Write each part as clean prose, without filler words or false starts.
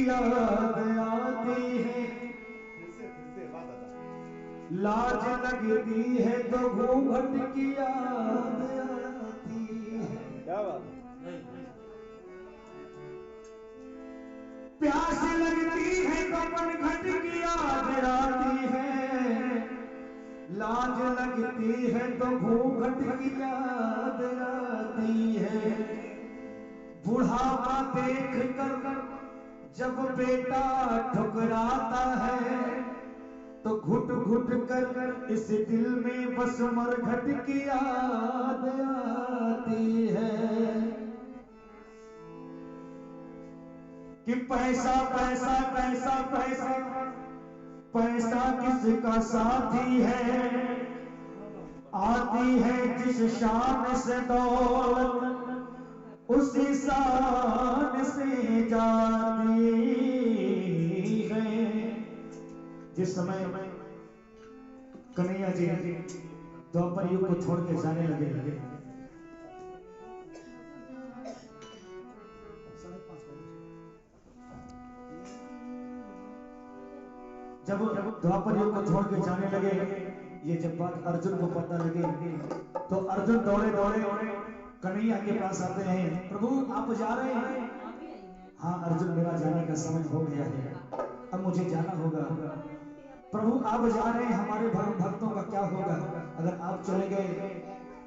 याद आती है, लाज लगती है तो घूंघट की याद आती है। क्या बात है? प्यास लगती है तो घट की याद आती है, लाज लगती है तो घूंघट की याद आती है। बुढ़ापा देख कर जब बेटा ठुकराता है, तो घुट घुट कर इस दिल में बस मरघट की याद आती है। कि पैसा पैसा पैसा पैसा पैसा किसका साथी है, आती है जिस शान से दौलत उसी शान से जाती है। जिस समय कन्हैया जी द्वापर युग को छोड़ के जाने लगे, जब द्वापर युग को छोड़ के जाने लगे, ये जब बात अर्जुन को पता लगे तो अर्जुन दौड़े दौड़े कन्हैया के पास आते हैं। प्रभु आप जा रहे हैं? हाँ अर्जुन मेरा जाने का समय हो गया है, अब मुझे जाना होगा। प्रभु आप जा रहे हैं, हमारे भक्तों का क्या होगा? अगर आप चले गए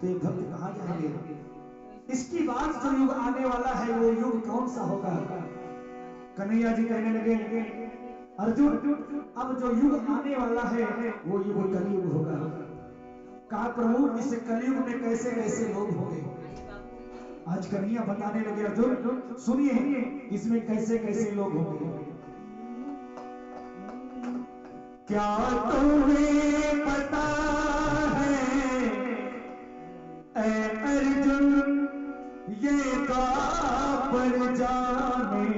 तो ये भक्त कहाँ जाएंगे? इसकी बात जो युग आने वाला है वो युग कौन सा होगा? कन्हैया जी कहने लगे अर्जुन अब जो युग आने वाला है वो युग कलयुग होगा। कहा प्रभु इस कलयुग में कैसे कैसे लोग होंगे? आज कन्हैया बताने लगे अर्जुन सुनिए इसमें कैसे कैसे लोग होंगे। क्या तुम्हें पता है ऐ अर्जुन ये द्वापर जाने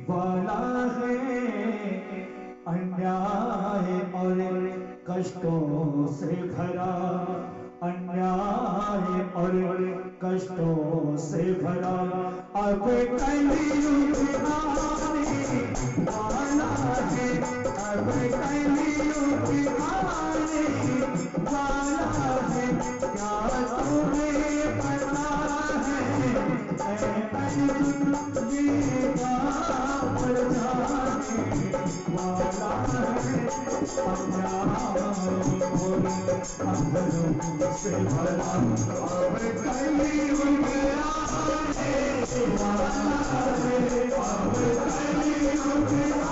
वाला है, अन्याय और कष्टों से भरा, अन्याय और कष्टों से भरा। अब कलयुग आने वाला है, अब कलयुग आने वाला है। क्या तुम्हें पता है ऐ अर्जुन ये द्वापर जाने वाला है, अन्याय से भरा। अब कलयुग आने वाला है, अब कलयुग आने वाला है।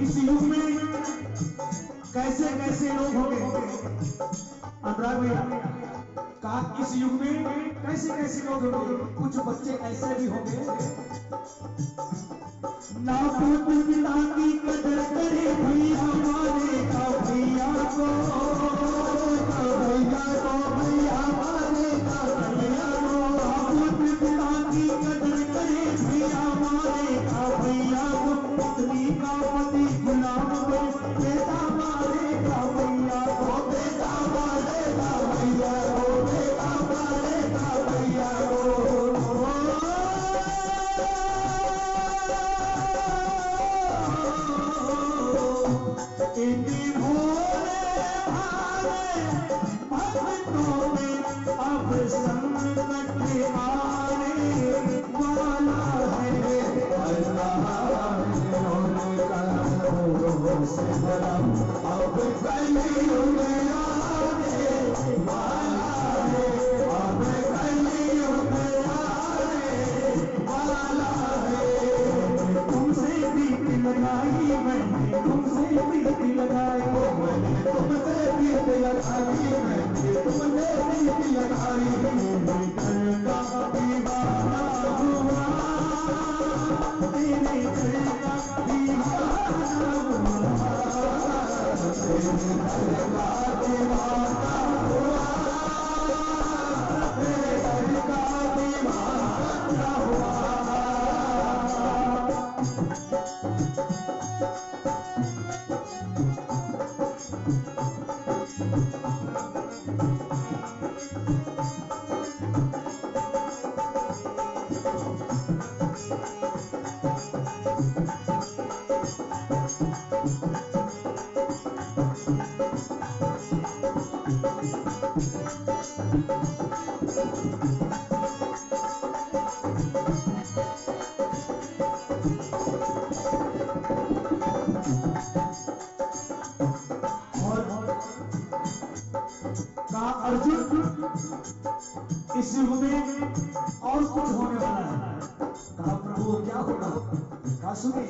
इस युग में कैसे कैसे लोग होंगे? अनुराग भैया कहा इस युग में कैसे कैसे लोग होंगे? कुछ बच्चे ऐसे भी होंगे ना पुत्र पिता की कदर करे भैया माने का भैया को, भैया को भैया माने का भैया को। पुत्र पिता की कदर करे भैया माने का भैया को, पत्नी का पति गुलाम बने बेटा मारे का भैया को, बेटा मारे का भैया को, बेटा मारे का भैया को। वो क्या होगा? क्या सुने?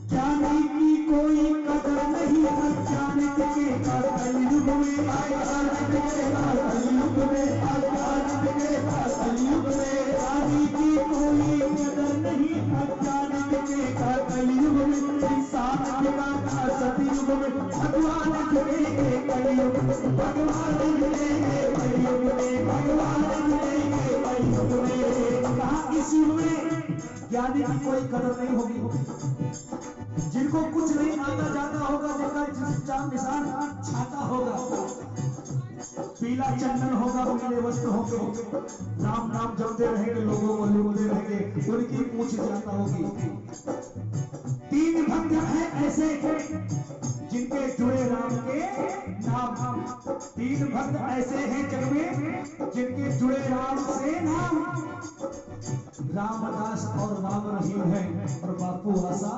ज्ञानी की कोई कदर नहीं, अज्ञानित के कलयुग में, अज्ञानित के कलयुग में, अज्ञानित के कलयुग में, ज्ञानी की कोई कदर नहीं, अज्ञानित के कलयुग में, इंसान का सतयुग में, भगवान मिलेंगे कलयुग, भगवान मिलेंगे कलयुग में, भगवान मिलेंगे कलयुग में। कहा इस युग में ज्ञानी की कोई कदर नहीं होगी, जिनको कुछ नहीं आता जाता होगा, जिनका चांद निशान छाता होगा, पीला चंदन होगा, पीले वस्त्र होंगे, राम नाम जपते रहेंगे, लोगों को लूटते रहेंगे, उनकी पूछ जाता होगी। तीन भक्त हैं ऐसे जिनके जुड़े राम के नाम, तीन भक्त ऐसे हैं जग में जिनके जुड़े राम से नाम, रामदास और राम रहीम है, और बापू आशा।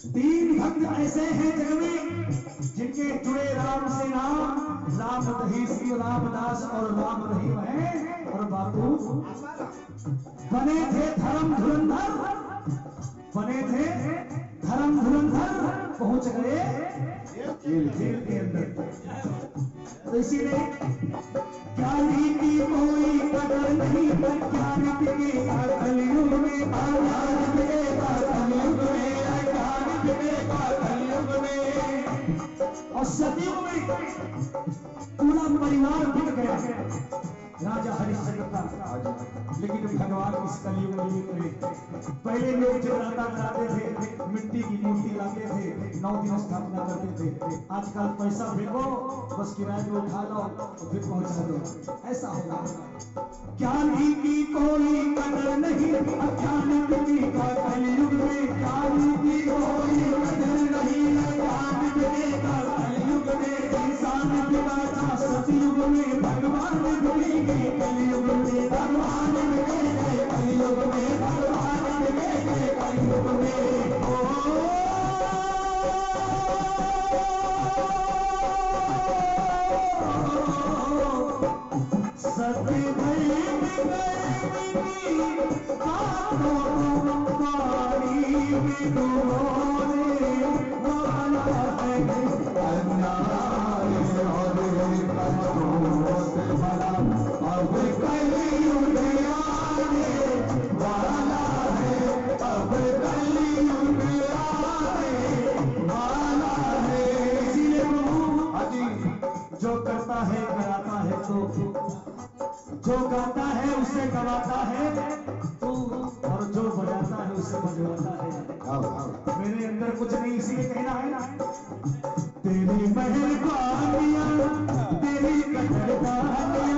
तीन भक्त ऐसे हैं जग में जिनके जुड़े राम से नाम, रामदास और राम रहीम है, और बापू बने थे धर्म धुरंधर, बने थे धर्म धुरंधर, पहुंच गए जेल के अंदर। तो इसीलिए ज्ञानी की कोई कदर नहीं, अज्ञानित के कलयुग में, अज्ञानित के कलयुग में, अज्ञानित के कलयुग में। और सतयुग में पूरा परिवार बिक गया, राजा हरिश्चंद्र का, लेकिन भगवान इस कलयुग में नहीं करे। पहले लोग जगराता कराते थे, मिट्टी की मूर्ति लाते थे, 9 दिन स्थापना करते थे। आजकल पैसा फेंको, बस किराए में उठा लो और फिर पहुंचा दो, ऐसा होगा। ज्ञानी की कोई कदर नहीं, अज्ञानित की कलयुग में, ज्ञानी की कोई कदर नहीं, अज्ञानित के कलयुग में, इंसान पिता सतयुग में, भगवान मिलेंगे कलयुग में, भगवान मिलेंगे कलयुग में, भगवान मिलेंगे कलयुग में। सत्य भई जो करता है कराता है, तो जो गाता है उसे गवाता है तू, और जो बजाता है उसे बजवाता है। मेरे अंदर कुछ नहीं, इसीलिए कहना है ना, तेरी मेहरबानियां, तेरी कदरदानियां,